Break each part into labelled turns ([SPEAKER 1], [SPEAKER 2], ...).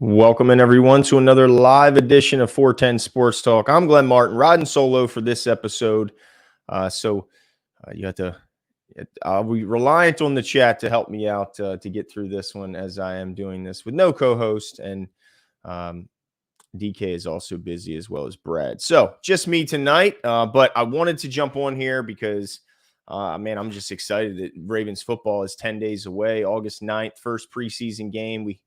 [SPEAKER 1] Welcome in everyone to another live edition of 410 Sports Talk. I'm Glenn Martin, riding solo for this episode. You have to, I'll be reliant on the chat to help me out to get through this one, as I am doing this with no co-host, and DK is also busy, as well as Brad. So just me tonight, but I wanted to jump on here because I'm just excited that Ravens football is 10 days away. August 9th, first preseason game. We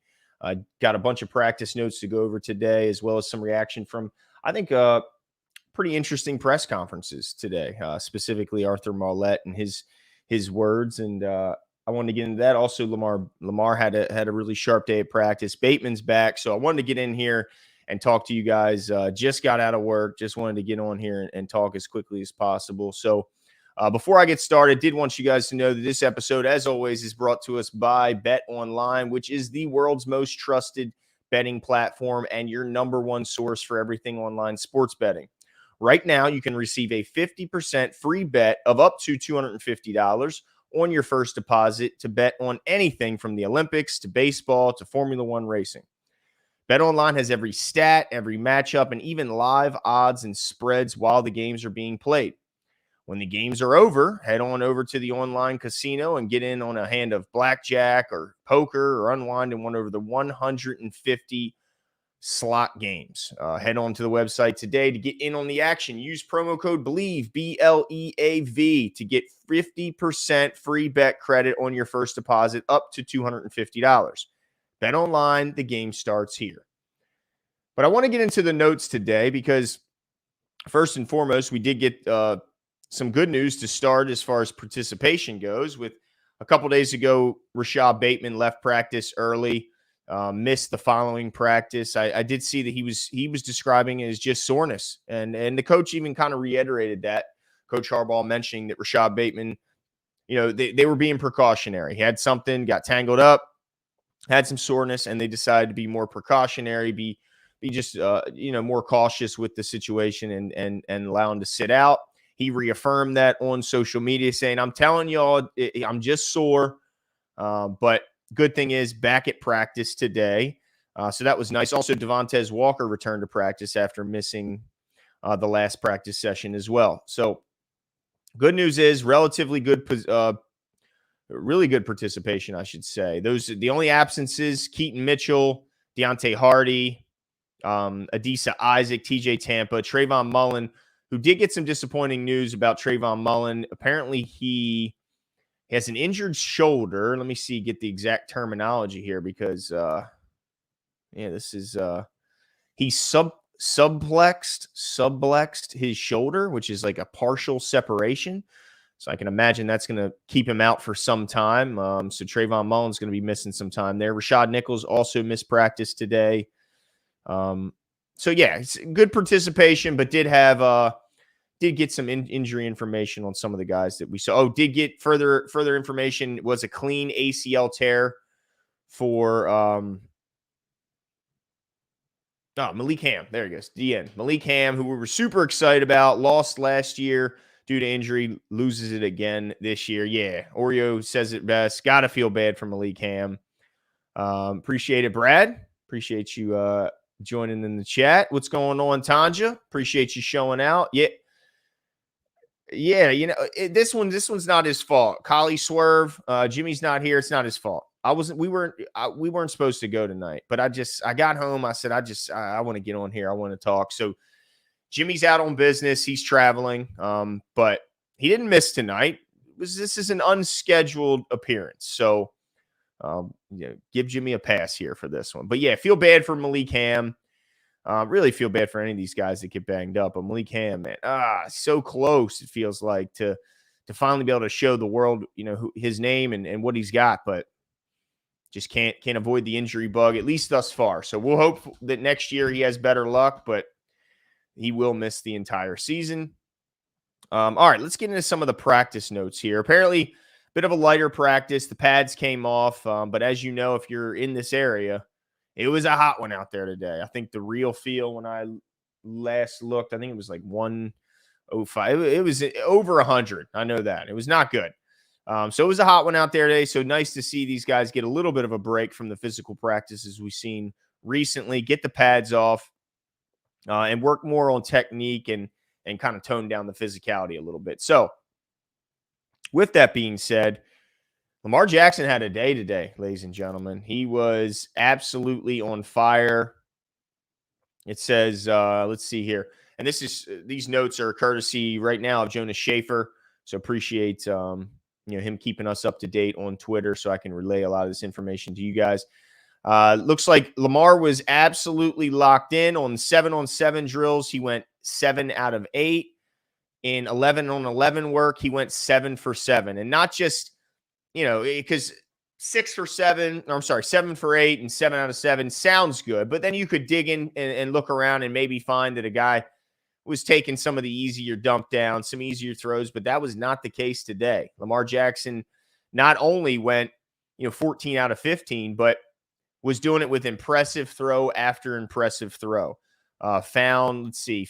[SPEAKER 1] got a bunch of practice notes to go over today, as well as some reaction from, I think, pretty interesting press conferences today, specifically Arthur Maulet and his words. And I wanted to get into that. Also, Lamar had a really sharp day at practice. Bateman's back. So I wanted to get in here and talk to you guys. Just got out of work. Just wanted to get on here and talk as quickly as possible. So before I get started, did want you guys to know that this episode, as always, is brought to us by BetOnline, which is the world's most trusted betting platform and your number one source for everything online sports betting. Right now, you can receive a 50% free bet of up to $250 on your first deposit to bet on anything from the Olympics to baseball to Formula One racing. BetOnline has every stat, every matchup, and even live odds and spreads while the games are being played. When the games are over, head on over to the online casino and get in on a hand of blackjack or poker, or unwind in one over the 150 slot games. Head on to the website today to get in on the action. Use promo code BLEAV, B-L-E-A-V, to get 50% free bet credit on your first deposit up to $250. BetOnline, the game starts here. But I want to get into the notes today because, first and foremost, we did get some good news to start as far as participation goes. With a couple days ago, Rashad Bateman left practice early, missed the following practice. I did see that he was describing it as just soreness, and the coach even kind of reiterated that. Coach Harbaugh mentioning that Rashad Bateman, they were being precautionary. He had something, got tangled up, had some soreness, and they decided to be more precautionary, be just more cautious with the situation and allow him to sit out. He reaffirmed that on social media, saying, "I'm telling y'all, I'm just sore." But good thing is, back at practice today. So that was nice. Also, Devontae Walker returned to practice after missing the last practice session as well. So good news is relatively good, really good participation, I should say. The only absences: Keaton Mitchell, Deontay Hardy, Adisa Isaac, TJ Tampa, Trayvon Mullen, who did get some disappointing news about Trayvon Mullen. Apparently, he has an injured shoulder. Let me get the exact terminology here because, this is he subluxed his shoulder, which is like a partial separation. So I can imagine that's going to keep him out for some time. So Trayvon Mullen's going to be missing some time there. Rashad Nichols also missed practice today. It's good participation, but did get some injury information on some of the guys that we saw. Did get further information. It was a clean ACL tear for Malik Hamm. There he goes. DN. Malik Hamm, who we were super excited about, lost last year due to injury, loses it again this year. Yeah, Oreo says it best. Got to feel bad for Malik Hamm. Appreciate it, Brad. Appreciate you joining in the chat. What's going on, Tanja? Appreciate you showing out. Yeah, this one's not his fault. Collie Swerve, Jimmy's not here. It's not his fault. We weren't supposed to go tonight, but I got home. I said, I want to get on here. I want to talk. So Jimmy's out on business. He's traveling. But he didn't miss tonight. This is an unscheduled appearance. So, give Jimmy a pass here for this one. But yeah, feel bad for Malik Hamm. Really feel bad for any of these guys that get banged up. But Malik Hamm, man, so close, it feels like, to finally be able to show the world, his name and what he's got, but just can't avoid the injury bug, at least thus far. So we'll hope that next year he has better luck, but he will miss the entire season. All right, let's get into some of the practice notes here. Apparently, a bit of a lighter practice. The pads came off, but as you know, if you're in this area, it was a hot one out there today. I think the real feel when I last looked, I think it was like 105. It was over 100. I know that. It was not good. So it was a hot one out there today. So nice to see these guys get a little bit of a break from the physical practices we've seen recently, get the pads off, and work more on technique and kind of tone down the physicality a little bit. So, with that being said, Lamar Jackson had a day today, ladies and gentlemen. He was absolutely on fire. It says, let's see here. And these notes are courtesy right now of Jonas Schaefer. So appreciate him keeping us up to date on Twitter so I can relay a lot of this information to you guys. Looks like Lamar was absolutely locked in on 7-on-7 drills. He went 7 out of 8. In 11-on-11 work, he went 7 for 7. And not just, because 6 for 7, or I'm sorry, 7 for 8 and 7 out of 7 sounds good. But then you could dig in and look around and maybe find that a guy was taking some of the easier dump downs, some easier throws, but that was not the case today. Lamar Jackson not only went, 14 out of 15, but was doing it with impressive throw after impressive throw. Found Zay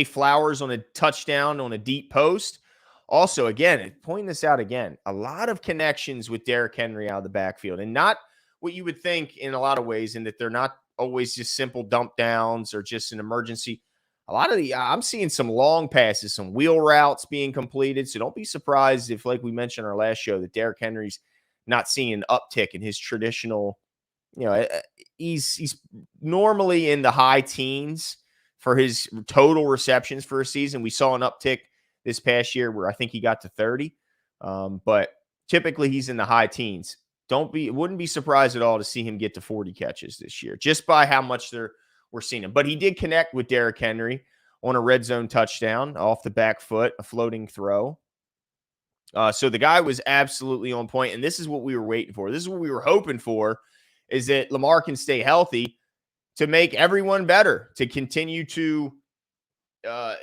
[SPEAKER 1] Flowers on a touchdown on a deep post. Also, again, pointing this out again, a lot of connections with Derrick Henry out of the backfield, and not what you would think in a lot of ways, in that they're not always just simple dump downs or just an emergency. A lot of I'm seeing some long passes, some wheel routes being completed. So don't be surprised if, like we mentioned in our last show, that Derrick Henry's not seeing an uptick in his traditional, he's normally in the high teens for his total receptions for a season. We saw an uptick this past year where I think he got to 30. But typically he's in the high teens. Wouldn't be surprised at all to see him get to 40 catches this year, just by how much we're seeing him. But he did connect with Derrick Henry on a red zone touchdown off the back foot, a floating throw. So the guy was absolutely on point, and this is what we were waiting for. This is what we were hoping for, is that Lamar can stay healthy to make everyone better, to continue to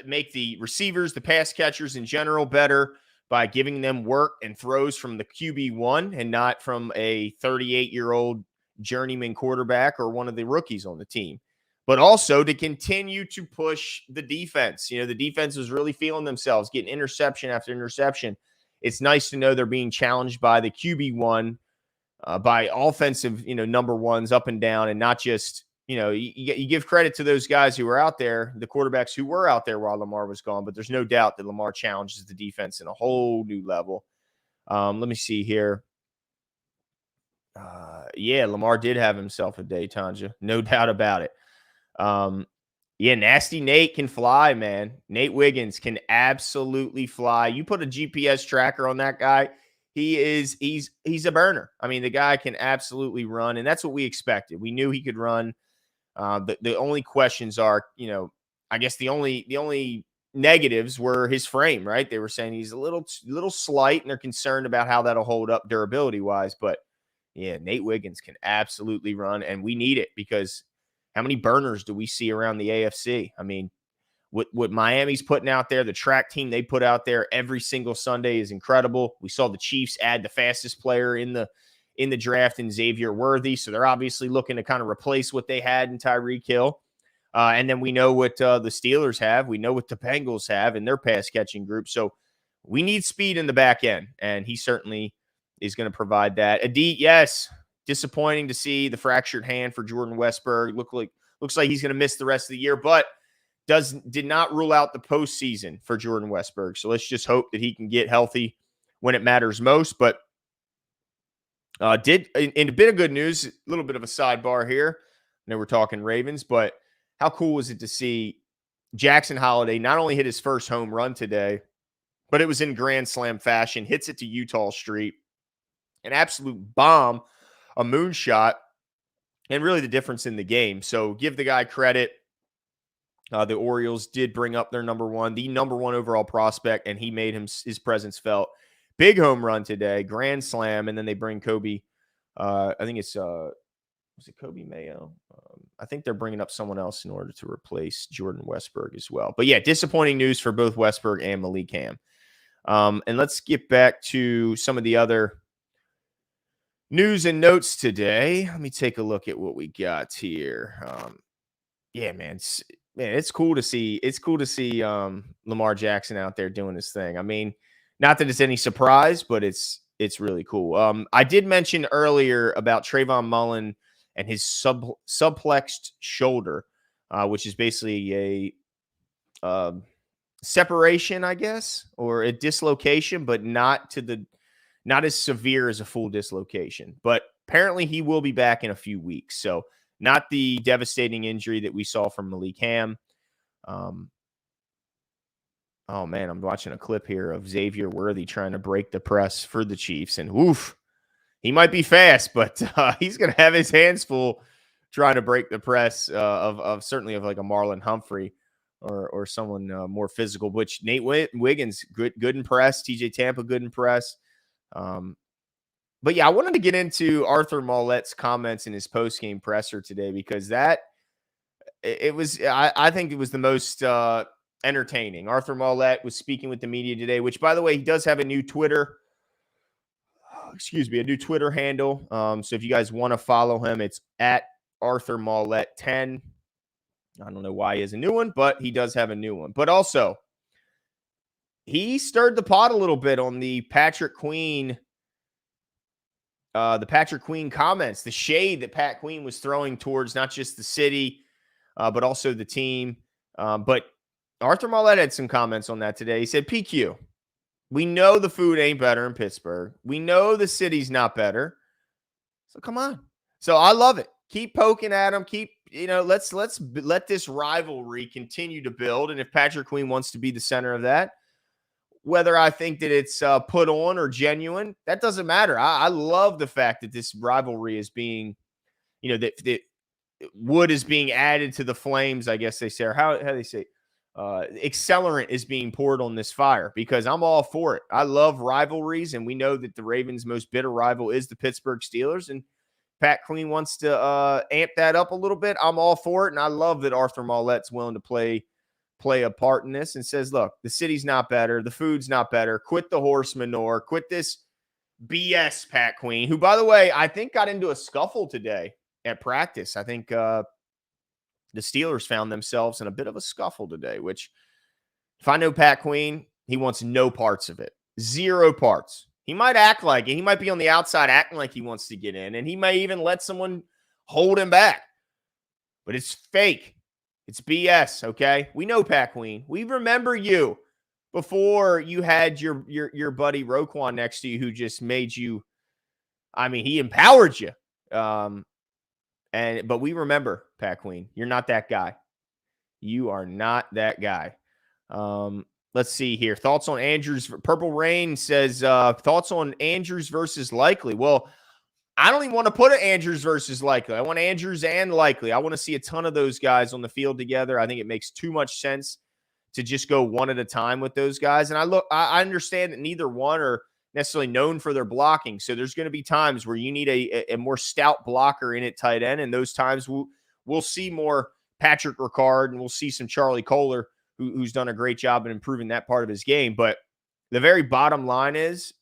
[SPEAKER 1] make the receivers, the pass catchers in general, better by giving them work and throws from the QB1 and not from a 38-year-old journeyman quarterback or one of the rookies on the team. But also to continue to push the defense. The defense was really feeling themselves, getting interception after interception. It's nice to know they're being challenged by the QB1, by offensive, number ones up and down, and not just, you give credit to those guys who were out there, the quarterbacks who were out there while Lamar was gone. But there's no doubt that Lamar challenges the defense in a whole new level. Let me see here. Lamar did have himself a day, Tanja. No doubt about it. Nasty Nate can fly, man. Nate Wiggins can absolutely fly. You put a GPS tracker on that guy, he's a burner. I mean, the guy can absolutely run, and that's what we expected. We knew he could run. The only questions are, I guess the only negatives were his frame, right? They were saying he's a little slight, and they're concerned about how that'll hold up durability wise. But yeah, Nate Wiggins can absolutely run, and we need it, because how many burners do we see around the AFC? I mean, what Miami's putting out there, the track team they put out there every single Sunday is incredible. We saw the Chiefs add the fastest player in the draft in Xavier Worthy. So they're obviously looking to kind of replace what they had in Tyreek Hill. And then we know what the Steelers have. We know what the Bengals have in their pass catching group. So we need speed in the back end, and he certainly is going to provide that. Adit, yes, disappointing to see the fractured hand for Jordan Westberg. Looks like he's going to miss the rest of the year, but did not rule out the postseason for Jordan Westberg. So let's just hope that he can get healthy when it matters most. But in a bit of good news, a little bit of a sidebar here. I know we're talking Ravens, but how cool was it to see Jackson Holiday not only hit his first home run today, but it was in Grand Slam fashion, hits it to Utah Street, an absolute bomb, a moonshot, and really the difference in the game. So give the guy credit. The Orioles did bring up the number one overall prospect, and he made his presence felt. Big home run today, grand slam, and then they bring Kobe. I think it's was it Kobe Mayo? I think they're bringing up someone else in order to replace Jordan Westberg as well. But yeah, disappointing news for both Westberg and Malik Hamm. And let's get back to some of the other news and notes today. Let me take a look at what we got here. It's cool to see. It's cool to see Lamar Jackson out there doing his thing. I mean, not that it's any surprise, but it's it's really cool. I did mention earlier about Trayvon Mullen and his subplexed shoulder, which is basically a separation, I guess, or a dislocation, but not as severe as a full dislocation. But apparently he will be back in a few weeks. So not the devastating injury that we saw from Malik Hamm. Oh, man, I'm watching a clip here of Xavier Worthy trying to break the press for the Chiefs. And oof, he might be fast, but he's going to have his hands full trying to break the press of certainly of like a Marlon Humphrey or someone more physical, which Nate Wiggins, good in press. TJ Tampa, good in press. But yeah, I wanted to get into Arthur Maulet's comments in his post-game presser today because I think it was the most entertaining. Arthur Maulet was speaking with the media today, which, by the way, he does have a new Twitter handle. So if you guys want to follow him, it's at Arthur Maulet 10. I don't know why he has a new one, but he does have a new one. But also, he stirred the pot a little bit on the Patrick Queen comments, the shade that Pat Queen was throwing towards not just the city, but also the team. But Arthur Maulet had some comments on that today. He said, PQ, we know the food ain't better in Pittsburgh. We know the city's not better. So come on. So I love it. Keep poking at him. Let's let this rivalry continue to build. And if Patrick Queen wants to be the center of that, whether I think that it's put on or genuine, that doesn't matter. I love the fact that this rivalry is being, that wood is being added to the flames, I guess they say, or how they say, accelerant is being poured on this fire, because I'm all for it. I love rivalries, and we know that the Ravens' most bitter rival is the Pittsburgh Steelers, and Pat Queen wants to amp that up a little bit. I'm all for it, and I love that Arthur Maulet's willing to play a part in this and says, look, the city's not better. The food's not better. Quit the horse manure. Quit this BS, Pat Queen, who, by the way, I think got into a scuffle today at practice. I think the Steelers found themselves in a bit of a scuffle today, which if I know Pat Queen, he wants no parts of it. Zero parts. He might act like it. He might be on the outside acting like he wants to get in, and he may even let someone hold him back. But it's fake. It's BS, okay? We know Pat Queen. We remember you before you had your buddy Roquan next to you, who just made you, he empowered you. But we remember, Pat Queen, you're not that guy. You are not that guy. Let's see here. Thoughts on Andrews. Purple Rain says, thoughts on Andrews versus Likely. Well, I don't even want to put it Andrews versus Likely. I want Andrews and Likely. I want to see a ton of those guys on the field together. I think it makes too much sense to just go one at a time with those guys. And I understand that neither one are necessarily known for their blocking. So there's going to be times where you need a more stout blocker in at tight end. And those times we'll see more Patrick Ricard, and we'll see some Charlie Kohler, who's done a great job in improving that part of his game. But the very bottom line is,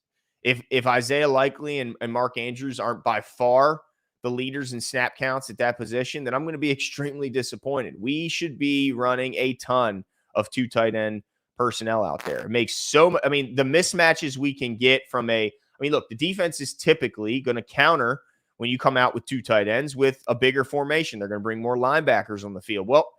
[SPEAKER 1] if Isaiah Likely and Mark Andrews aren't by far the leaders in snap counts at that position, then I'm going to be extremely disappointed. We should be running a ton of two tight end personnel out there. It makes so much. The mismatches we can get from look, the defense is typically going to counter when you come out with two tight ends with a bigger formation. They're going to bring more linebackers on the field. Well,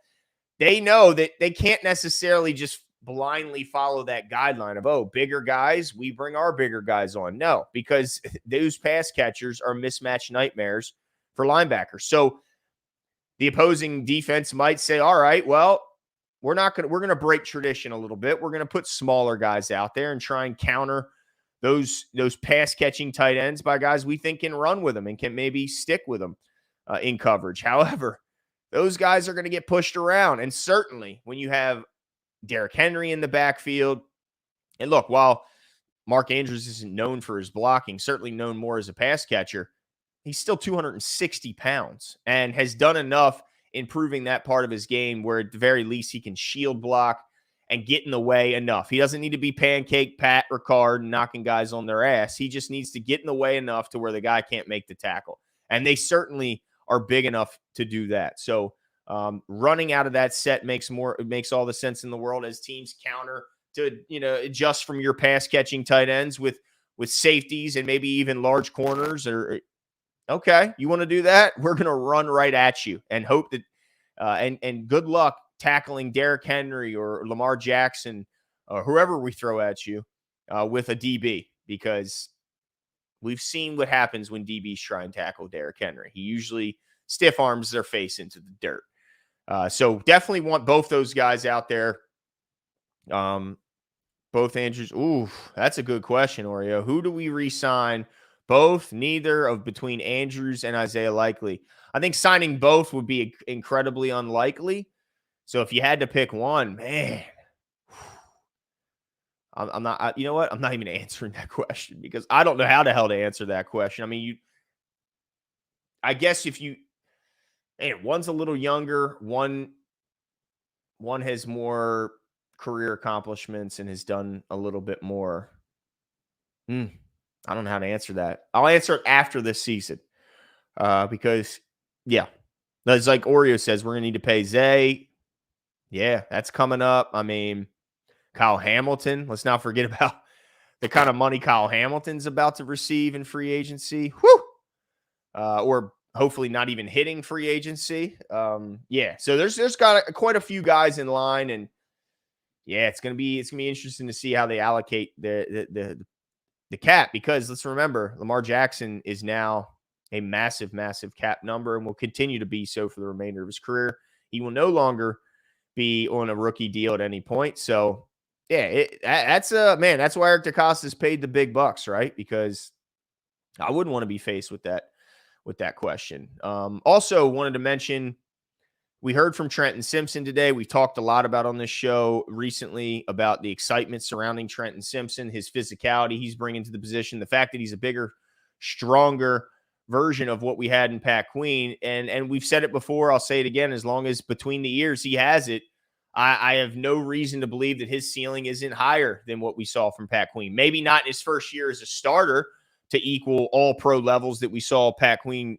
[SPEAKER 1] they know that they can't necessarily just blindly follow that guideline of, bigger guys, we bring our bigger guys on. No, because those pass catchers are mismatch nightmares for linebackers. So the opposing defense might say, all right, well, we're going to break tradition a little bit. We're going to put smaller guys out there and try and counter those pass catching tight ends by guys we think can run with them and can maybe stick with them in coverage. However, those guys are going to get pushed around. And certainly when you have Derrick Henry in the backfield, and look, while Mark Andrews isn't known for his blocking, certainly known more as a pass catcher, he's still 260 pounds and has done enough improving that part of his game where at the very least he can shield block and get in the way enough. He doesn't need to be pancake Pat Ricard knocking guys on their ass. He just needs to get in the way enough to where the guy can't make the tackle. And they certainly are big enough to do that. So running out of that set makes all the sense in the world as teams counter to, adjust from your pass catching tight ends with with safeties and maybe even large corners, or okay, you want to do that? We're going to run right at you and hope that and good luck tackling Derrick Henry or Lamar Jackson or whoever we throw at you with a DB, because we've seen what happens when DBs try and tackle Derrick Henry. He usually stiff arms their face into the dirt. So definitely want both those guys out there. Both Andrews. Ooh, that's a good question, Oreo. Who do we re-sign? Both, neither of between Andrews and Isaiah Likely. I think signing both would be incredibly unlikely. So if you had to pick one, man, I'm not. You know what? I'm not even answering that question because I don't know how the hell to answer that question. I mean, I guess if you, hey, one's a little younger, one has more career accomplishments and has done a little bit more. I don't know how to answer that. I'll answer it after this season because, yeah, it's like Oreo says, we're going to need to pay Zay. Yeah, that's coming up. I mean, Kyle Hamilton. Let's not forget about the kind of money Kyle Hamilton's about to receive in free agency. Whew! Or hopefully not even hitting free agency. Yeah, so there's got quite a few guys in line, and yeah, it's gonna be interesting to see how they allocate the cap, because let's remember Lamar Jackson is now a massive, massive cap number and will continue to be so for the remainder of his career. He will no longer be on a rookie deal at any point. So yeah, that's why Eric DeCosta's paid the big bucks, right? Because I wouldn't want to be faced with that question. Also wanted to mention, we heard from Trenton Simpson today. We've talked a lot about on this show recently about the excitement surrounding Trenton Simpson, his physicality he's bringing to the position, the fact that he's a bigger, stronger version of what we had in Pat Queen. And we've said it before, I'll say it again, as long as between the ears he has it, I have no reason to believe that his ceiling isn't higher than what we saw from Pat Queen. Maybe not in his first year as a starter to equal all pro levels that we saw Pat Queen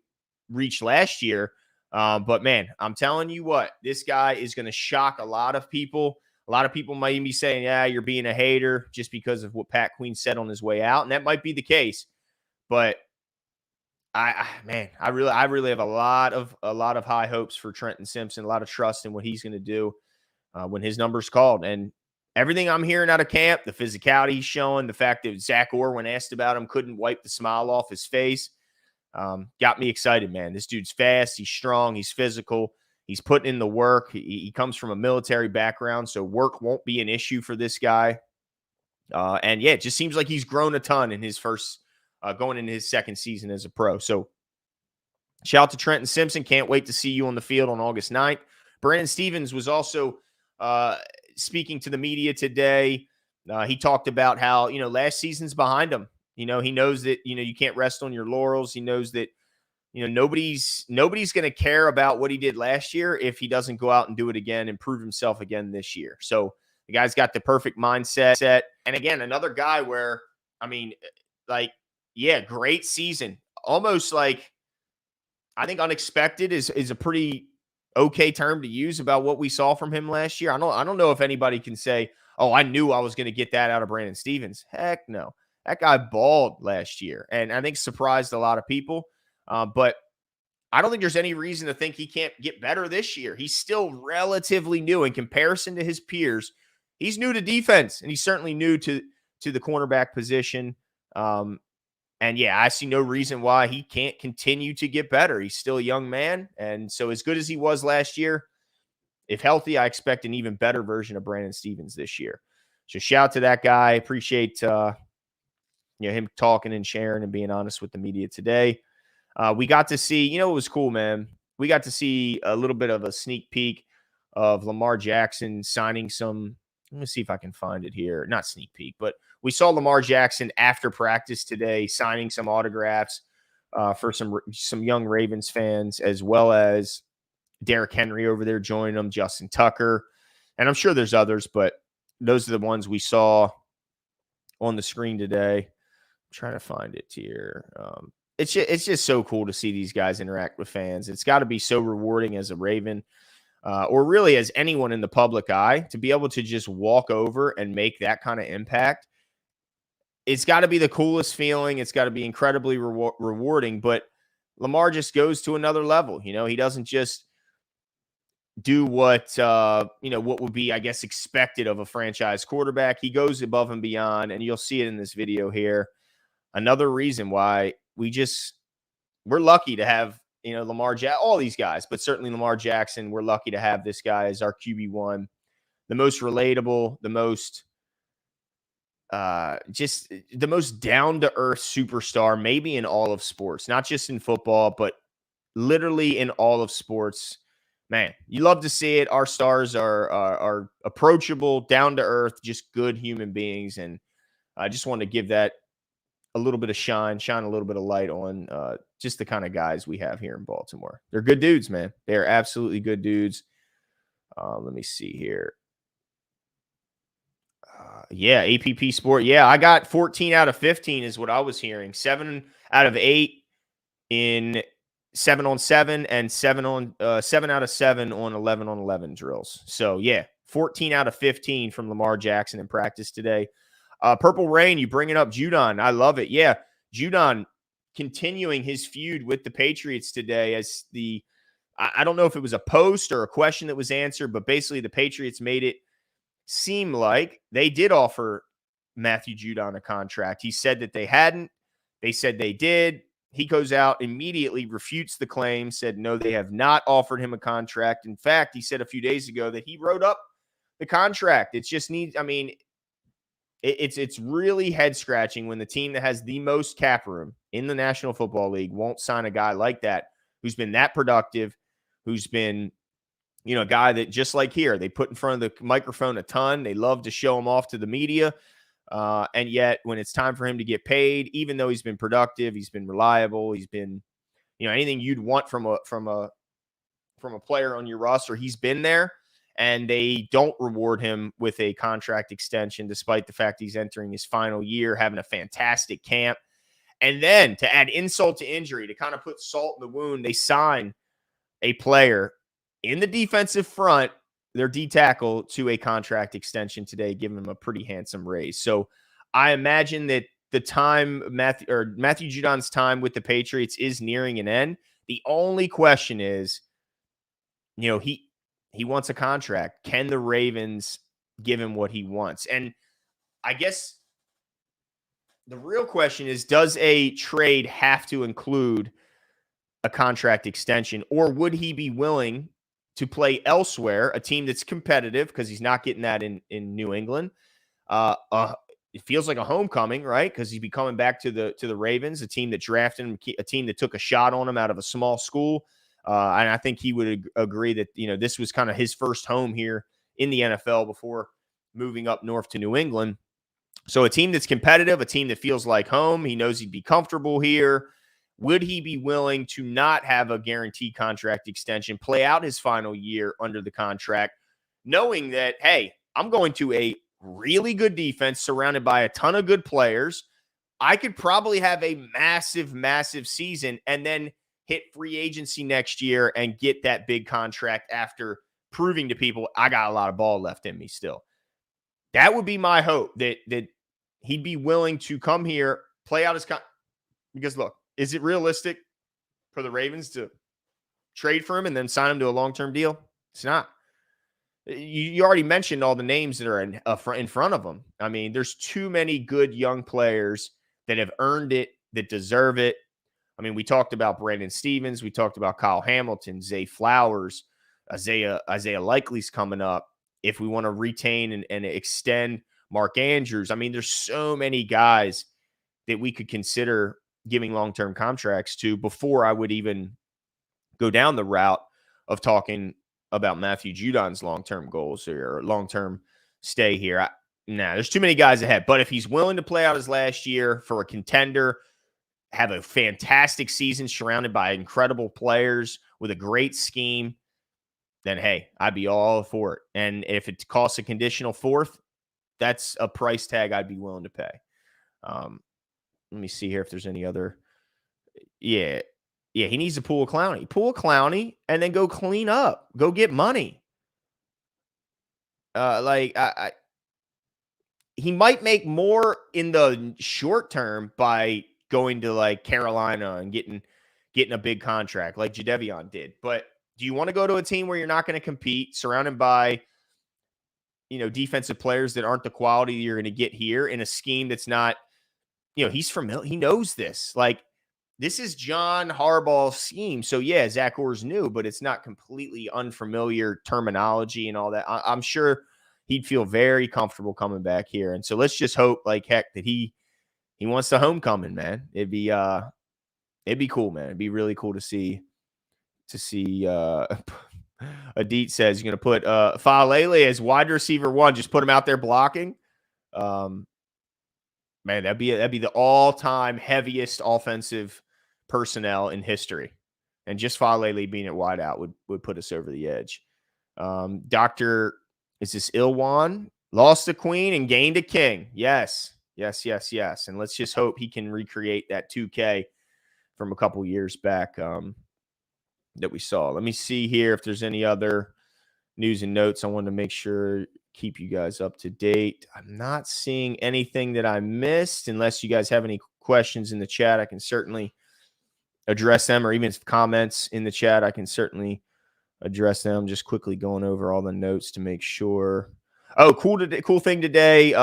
[SPEAKER 1] reach last year. But man, I'm telling you what, this guy is going to shock a lot of people. A lot of people might even be saying, yeah, you're being a hater just because of what Pat Queen said on his way out. And that might be the case, but I really have a lot of high hopes for Trenton Simpson, a lot of trust in what he's going to do when his number's called. And everything I'm hearing out of camp, the physicality he's showing, the fact that Zach Orr, when asked about him, couldn't wipe the smile off his face, got me excited, man. This dude's fast. He's strong. He's physical. He's putting in the work. He comes from a military background, so work won't be an issue for this guy. And yeah, it just seems like he's grown a ton in his going into his second season as a pro. So shout out to Trenton Simpson. Can't wait to see you on the field on August 9th. Brandon Stevens was also speaking to the media today. He talked about how, last season's behind him. He knows that, you can't rest on your laurels. He knows that, nobody's going to care about what he did last year if he doesn't go out and do it again and prove himself again this year. So the guy's got the perfect mindset. And again, another guy where, great season. Almost like, I think unexpected is a pretty okay term to use about what we saw from him last year. I don't know if anybody can say, oh, I knew I was going to get that out of Brandon Stevens. Heck no. That guy balled last year, and I think surprised a lot of people. But I don't think there's any reason to think he can't get better this year. He's still relatively new in comparison to his peers. He's new to defense, and he's certainly new to the cornerback position. And yeah, I see no reason why he can't continue to get better. He's still a young man. And so as good as he was last year, if healthy, I expect an even better version of Brandon Stevens this year. So shout out to that guy. Appreciate him talking and sharing and being honest with the media today. We got to see, it was cool, man. We got to see a little bit of a sneak peek of Lamar Jackson signing some. Let me see if I can find it here. Not sneak peek, but we saw Lamar Jackson after practice today signing some autographs for some young Ravens fans, as well as Derrick Henry over there joining them, Justin Tucker. And I'm sure there's others, but those are the ones we saw on the screen today. I'm trying to find it here. It's just so cool to see these guys interact with fans. It's got to be so rewarding as a Raven. Or really as anyone in the public eye, to be able to just walk over and make that kind of impact. it's got to be the coolest feeling. It's got to be incredibly rewarding. But Lamar just goes to another level. He doesn't just do what what would be, I guess, expected of a franchise quarterback. He goes above and beyond, and you'll see it in this video here. Another reason why we're lucky to have Lamar Jackson, all these guys, but certainly Lamar Jackson. We're lucky to have this guy as our QB1, the most relatable, the most just the most down to earth superstar, maybe in all of sports, not just in football, but literally in all of sports. Man, you love to see it. Our stars are approachable, down to earth, just good human beings. And I just want to give that a little bit of shine a little bit of light on just the kind of guys we have here in Baltimore. They're good dudes, man. They're absolutely good dudes. Let me see here. Yeah, APP Sport. Yeah, I got 14 out of 15 is what I was hearing. 7 out of 8 in 7-on-7 and 7 out of 7 on 11-on-11 drills. So, yeah, 14 out of 15 from Lamar Jackson in practice today. Purple Rain, you bring it up, Judon. I love it. Yeah, Judon continuing his feud with the Patriots today as I don't know if it was a post or a question that was answered, but basically the Patriots made it seem like they did offer Matthew Judon a contract. He said that they hadn't. They said they did. He goes out, immediately refutes the claim, said, no, they have not offered him a contract. In fact, he said a few days ago that he wrote up the contract. It's just it's really head scratching when the team that has the most cap room in the National Football League won't sign a guy like that, who's been that productive, who's been, a guy that, just like here, they put in front of the microphone a ton. They love to show him off to the media. And yet when it's time for him to get paid, even though he's been productive, he's been reliable, he's been, anything you'd want from a player on your roster, he's been there. And they don't reward him with a contract extension, despite the fact he's entering his final year, having a fantastic camp. And then to add insult to injury, to kind of put salt in the wound, they sign a player in the defensive front, their D tackle, to a contract extension today, giving him a pretty handsome raise. So I imagine that the time Matthew Judon's time with the Patriots is nearing an end. The only question is, he wants a contract. Can the Ravens give him what he wants? And I guess the real question is, does a trade have to include a contract extension, or would he be willing to play elsewhere, a team that's competitive, because he's not getting that in New England? It feels like a homecoming, right? Because he'd be coming back to the Ravens, a team that drafted him, a team that took a shot on him out of a small school. And I think he would agree that, this was kind of his first home here in the NFL before moving up north to New England. So a team that's competitive, a team that feels like home. He knows he'd be comfortable here. Would he be willing to not have a guaranteed contract extension, play out his final year under the contract, knowing that, hey, I'm going to a really good defense surrounded by a ton of good players. I could probably have a massive, massive season and then hit free agency next year and get that big contract after proving to people I got a lot of ball left in me still. That would be my hope, that he'd be willing to come here, play out his because look, is it realistic for the Ravens to trade for him and then sign him to a long-term deal? It's not. You already mentioned all the names that are in front of him. I mean, there's too many good young players that have earned it, that deserve it. I mean, we talked about Brandon Stevens. We talked about Kyle Hamilton, Zay Flowers, Isaiah Likely's coming up. If we want to retain and extend Mark Andrews, I mean, there's so many guys that we could consider giving long-term contracts to before I would even go down the route of talking about Matthew Judon's long-term goals or long-term stay here. There's too many guys ahead. But if he's willing to play out his last year for a contender, have a fantastic season surrounded by incredible players with a great scheme, then, hey, I'd be all for it. And if it costs a conditional fourth, that's a price tag I'd be willing to pay. Let me see here if there's any other. Yeah, he needs to pull a Clowney. Pull a Clowney and then go clean up. Go get money. he might make more in the short term by going to like Carolina and getting a big contract like Jadeveon did. But do you want to go to a team where you're not going to compete, surrounded by, defensive players that aren't the quality you're going to get here in a scheme that's not, he's familiar. He knows this. Like, this is John Harbaugh's scheme. So, yeah, Zach Orr's new, but it's not completely unfamiliar terminology and all that. I'm sure he'd feel very comfortable coming back here. And so let's just hope, like heck, that he wants the homecoming, man. It'd be cool, man. It'd be really cool to see Adit says you're going to put Falele as wide receiver 1. Just put him out there blocking. Man, that'd be the all-time heaviest offensive personnel in history. And just Falele being at wide out would put us over the edge. Is this Ilwan? Lost a queen and gained a king. Yes. And let's just hope he can recreate that 2K from a couple years back that we saw. Let me see here if there's any other news and notes. I wanted to make sure, keep you guys up to date. I'm not seeing anything that I missed. Unless you guys have any questions in the chat, I can certainly address them, or even comments in the chat, I can certainly address them. Just quickly going over all the notes to make sure. Oh, cool thing today.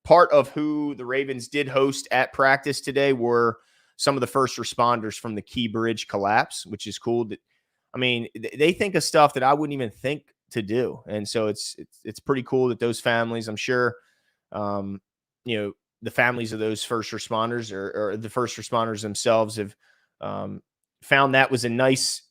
[SPEAKER 1] Part of who the Ravens did host at practice today were some of the first responders from the Key Bridge collapse, which is cool. They think of stuff that I wouldn't even think to do. And so it's pretty cool that those families, I'm sure, the families of those first responders or the first responders themselves have found that was a nice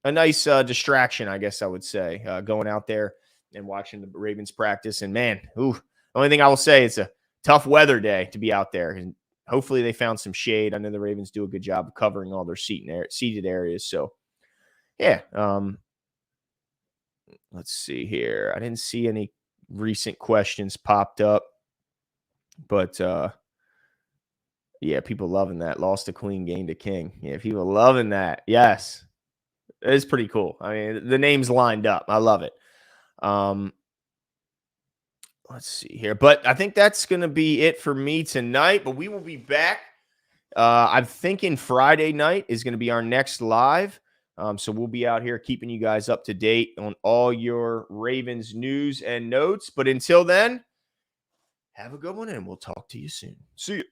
[SPEAKER 1] distraction, I guess I would say, going out there and watching the Ravens practice. And man, the only thing I will say, it's a tough weather day to be out there. And hopefully they found some shade. I know the Ravens do a good job of covering all their seated areas. So, yeah. Let's see here. I didn't see any recent questions popped up. But, yeah, people loving that. Lost a queen, gained a king. Yeah, people loving that. Yes. It's pretty cool. I mean, the names lined up. I love it. Let's see here. But I think that's going to be it for me tonight. But we will be back. I'm thinking Friday night is going to be our next live. So we'll be out here keeping you guys up to date on all your Ravens news and notes. But until then, have a good one, and we'll talk to you soon. See you.